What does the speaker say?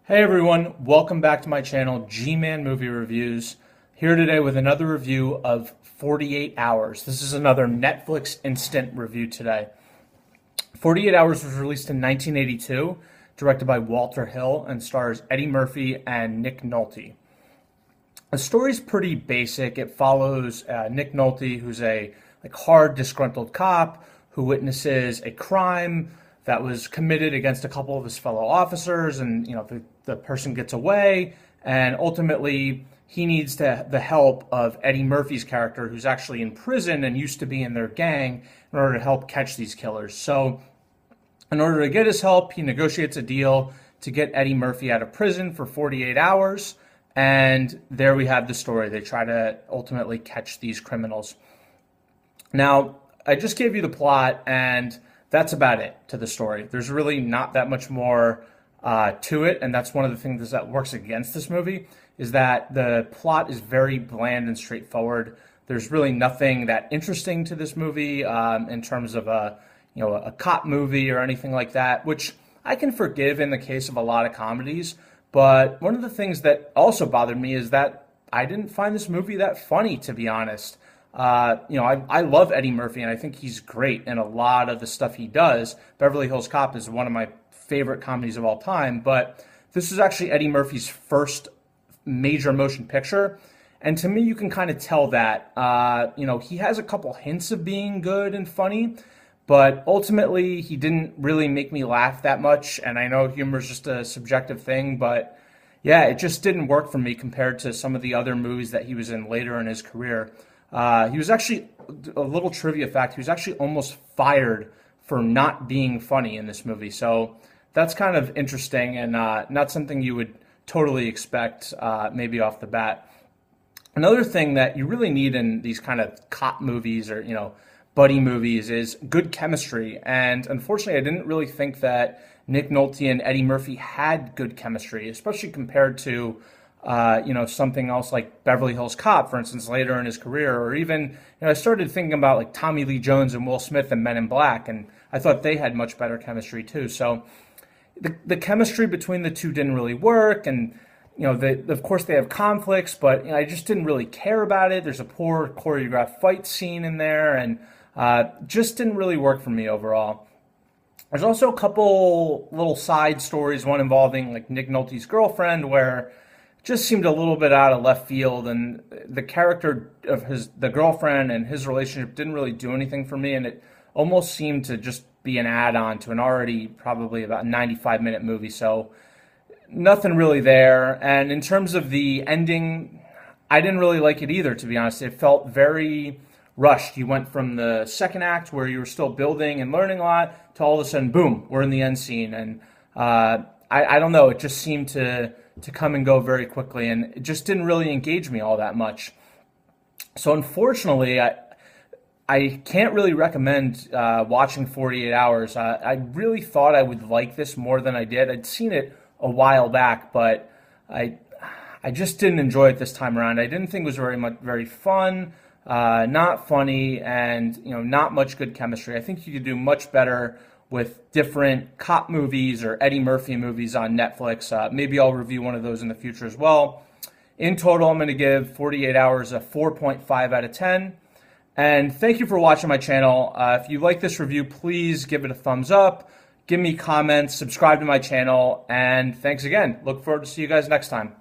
Hey everyone, welcome back to my channel, G-Man Movie Reviews. Here today with another review of 48 Hours. This is another Netflix instant review today. 48 Hours was released in 1982, directed by Walter Hill, and stars Eddie Murphy and Nick Nolte. The story's pretty basic. It follows Nick Nolte, who's a hard, disgruntled cop who witnesses a crime that was committed against a couple of his fellow officers, and the person gets away, and ultimately he needs the help of Eddie Murphy's character, who's actually in prison and used to be in their gang, in order to help catch these killers. So in order to get his help, he negotiates a deal to get Eddie Murphy out of prison for 48 hours. And there we have the story. They try to ultimately catch these criminals. Now, I just gave you the plot, and that's about it to the story. There's really not that much more to it, and that's one of the things that works against this movie, is that the plot is very bland and straightforward. There's really nothing that interesting to this movie in terms of a cop movie or anything like that, which I can forgive in the case of a lot of comedies. But one of the things that also bothered me is that I didn't find this movie that funny, to be honest. I love Eddie Murphy, and I think he's great in a lot of the stuff he does. Beverly Hills Cop is one of my favorite comedies of all time, but this is actually Eddie Murphy's first major motion picture. And to me, you can kind of tell that, he has a couple hints of being good and funny, but ultimately, he didn't really make me laugh that much. And I know humor is just a subjective thing, but yeah, it just didn't work for me compared to some of the other movies that he was in later in his career. He was actually, a little trivia fact, he was actually almost fired for not being funny in this movie. So that's kind of interesting and not something you would totally expect maybe off the bat. Another thing that you really need in these kind of cop movies or, buddy movies is good chemistry. And unfortunately, I didn't really think that Nick Nolte and Eddie Murphy had good chemistry, especially compared to, something else like Beverly Hills Cop, for instance, later in his career. Or even, I started thinking about like Tommy Lee Jones and Will Smith and Men in Black, and I thought they had much better chemistry too. So the chemistry between the two didn't really work, and of course they have conflicts, but I just didn't really care about it. There's a poor choreographed fight scene in there, and just didn't really work for me overall. There's also a couple little side stories, one involving like Nick Nolte's girlfriend, where it just seemed a little bit out of left field, and the character of the girlfriend and his relationship didn't really do anything for me, and it almost seemed to just be an add-on to an already probably about 95-minute movie. So nothing really there. And in terms of the ending, I didn't really like it either, to be honest. It felt very rushed. You went from the second act where you were still building and learning a lot to all of a sudden, boom, we're in the end scene. And I don't know, it just seemed to come and go very quickly, and it just didn't really engage me all that much. So unfortunately, I can't really recommend watching 48 Hours. I really thought I would like this more than I did. I'd seen it a while back, but I just didn't enjoy it this time around. I didn't think it was very fun, not funny, and not much good chemistry. I think you could do much better with different cop movies or Eddie Murphy movies on Netflix. Maybe I'll review one of those in the future as well. In total, I'm going to give 48 Hours a 4.5 out of 10. And thank you for watching my channel. If you like this review, please give it a thumbs up, give me comments, subscribe to my channel, and thanks again. Look forward to see you guys next time.